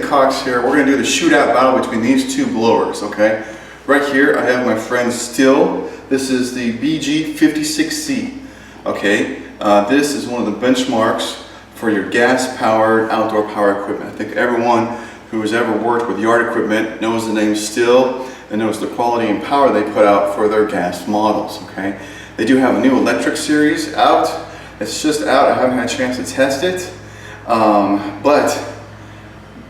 Cox here. We're going to do the shootout battle between these two blowers, okay? Right here I have my friend STIHL. This is the BG56C, okay? This is one of the benchmarks for your gas-powered outdoor power equipment. I think everyone who has ever worked with yard equipment knows the name STIHL and knows the quality and power they put out for their gas models, okay? They do have a new electric series out. It's just out. I haven't had a chance to test it. But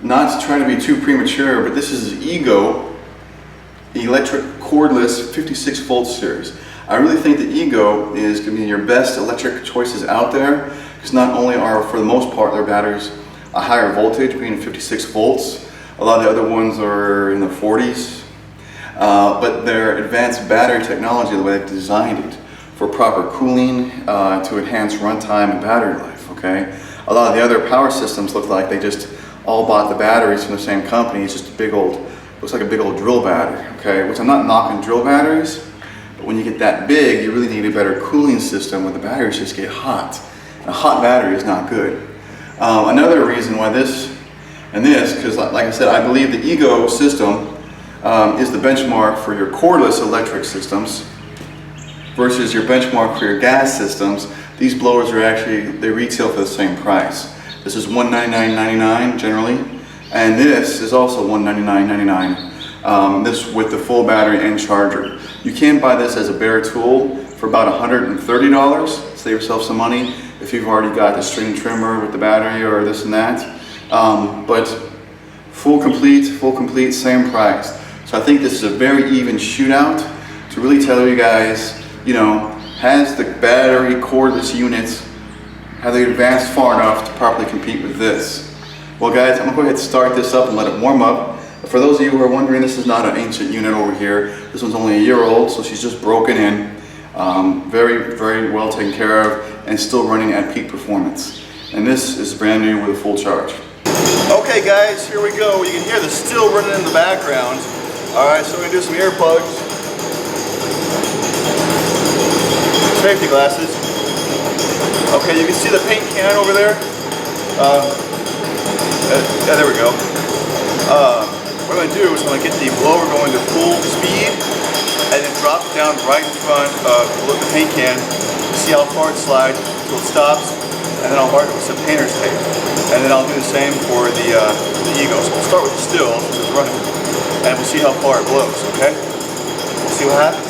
not to try to be too premature, but this is EGO electric cordless 56 volt series. I really think the EGO is going to be your best electric choices out there, because not only are, for the most part, their batteries a higher voltage, being 56 volts, a lot of the other ones are in the 40s, but their advanced battery technology, the way they've designed it for proper cooling to enhance runtime and battery life, okay? A lot of the other power systems look like they just all bought the batteries from the same company. It's just a big old, looks like a big old drill battery, okay? Which I'm not knocking drill batteries, but when you get that big, you really need a better cooling system where the batteries just get hot. And a hot battery is not good. Another reason why this and this, because like I said, I believe the EGO system is the benchmark for your cordless electric systems versus your benchmark for your gas systems. These blowers are actually, they retail for the same price. This is $199.99 generally, and this is also $199.99. This with the full battery and charger. You can buy this as a bare tool for about $130. Save yourself some money if you've already got the string trimmer with the battery or this and that. But full complete, same price. So I think this is a very even shootout to really tell you guys, you know, has the battery cordless units, have they advanced far enough to properly compete with this? Well guys, I'm going to go ahead and start this up and let it warm up. For those of you who are wondering, this is not an ancient unit over here. This one's only a year old, so she's just broken in. Very, very well taken care of and still running at peak performance. And this is brand new with a full charge. Okay guys, here we go. You can hear the STIHL running in the background. Alright, so we're going to do some earplugs. Safety glasses. Okay, you can see the paint can over there. Yeah, there we go. What I'm going to do is I'm going to get the blower going to full speed and then drop it down right in front of the paint can. See how far it slides until it stops, and then I'll mark it with some painter's tape. And then I'll do the same for the EGO. So we'll start with the STIHL since it's running, and we'll see how far it blows, okay? We'll see what happens.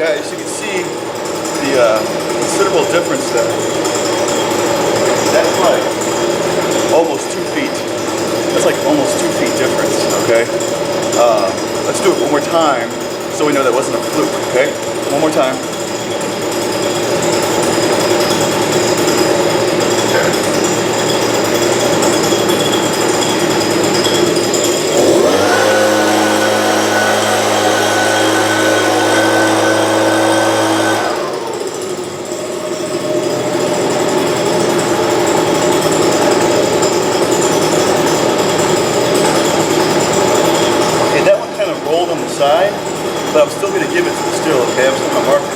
As you can see, the considerable difference there. That's like almost 2 feet. That's like almost 2 feet difference, okay? Let's do it one more time so we know that wasn't a fluke, okay? One more time. On the side, but I'm still going to give it to the STIHL, okay? I'm still going to mark it.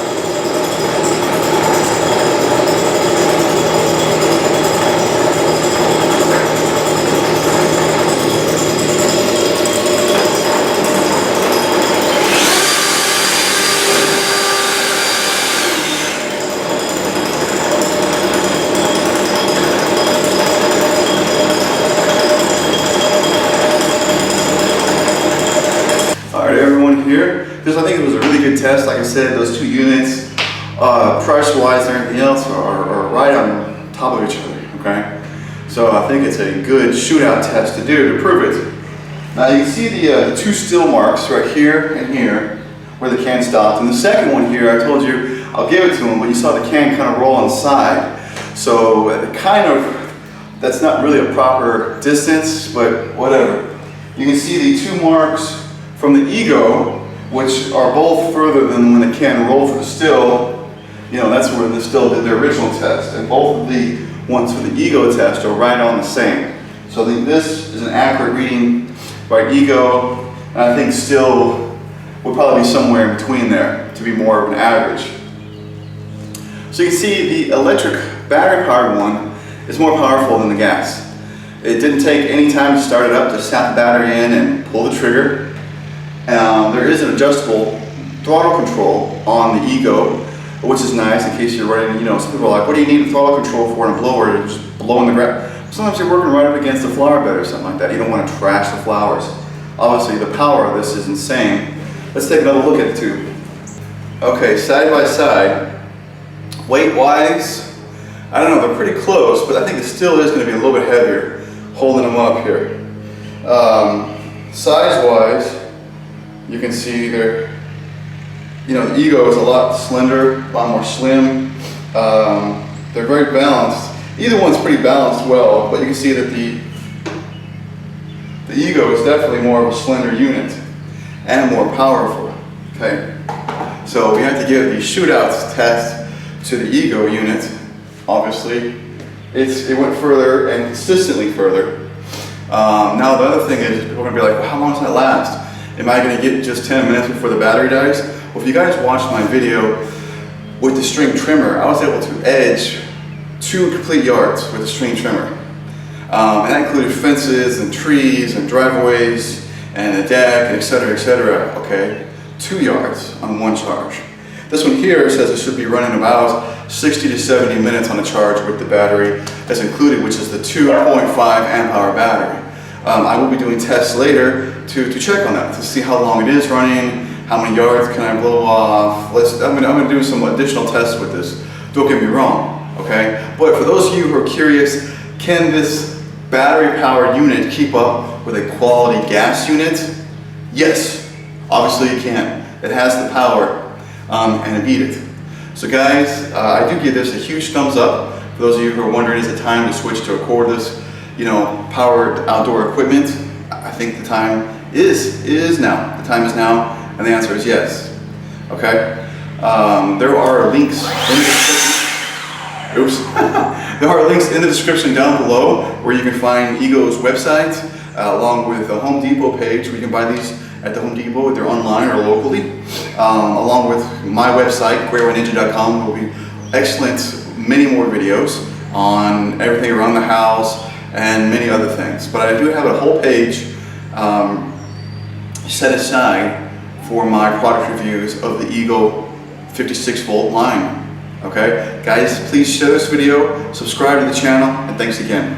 Here. Because I think it was a really good test. Like I said, those two units, price-wise and everything else, are right on top of each other. So I think it's a good shootout test to do to prove it. Now you can see the two STIHL marks right here and here where the can stopped. And the second one here, I told you I'll give it to him, but you saw the can kind of roll on the side. So that's not really a proper distance, but whatever. You can see the two marks from the Ego, which are both further than when the can rolled for the STIHL. You know, that's where the STIHL did their original test. And both of the ones for the Ego test are right on the same. So I think this is an accurate reading by Ego, and I think STIHL would probably be somewhere in between there to be more of an average. So you can see the electric battery-powered one is more powerful than the gas. It didn't take any time to start it up, just snap the battery in and pull the trigger. There is an adjustable throttle control on the Ego, which is nice in case you're running, you know, some people are like, what do you need a throttle control for in a blower? You're just blowing the grass. Sometimes you're working right up against the flower bed or something like that. You don't want to trash the flowers. Obviously the power of this is insane. Let's take another look at the two. Okay, side by side. Weight-wise, I don't know, they're pretty close, but I think it still is going to be a little bit heavier holding them up here. Size-wise, you can see they're, you know, the Ego is a lot slender, a lot more slim. They're very balanced. Either one's pretty balanced well, but you can see that the Ego is definitely more of a slender unit and more powerful. Okay, so we have to give the shootouts test to the Ego unit. Obviously, it went further and consistently further. Now the other thing is, people are gonna be like, well, how long does that last? Am I gonna get just 10 minutes before the battery dies? Well, if you guys watched my video with the string trimmer, I was able to edge 2 complete yards with the string trimmer. And that included fences and trees and driveways and a deck, and etc., okay? 2 yards on one charge. This one here says it should be running about 60 to 70 minutes on a charge with the battery that's included, which is the 2.5 amp hour battery. I will be doing tests later to check on that, to see how long it is running, how many yards can I blow off. I'm gonna do some additional tests with this. Don't get me wrong, okay? But for those of you who are curious, can this battery powered unit keep up with a quality gas unit? Yes, obviously it can. It has the power and it beat it. So guys, I do give this a huge thumbs up. For those of you who are wondering, is it time to switch to a cordless, you know, powered outdoor equipment? I think the time is now. The time is now, and the answer is yes. Okay? There are links in the description. Oops. There are links in the description down below where you can find Ego's website, along with the Home Depot page where you can buy these at the Home Depot, either online or locally, along with my website, greatwhiteninja.com. There will be excellent, many more videos on everything around the house and many other things. But I do have a whole page set aside for my product reviews of the Ego 56 volt line. Okay, guys, please share this video, subscribe to the channel, and thanks again.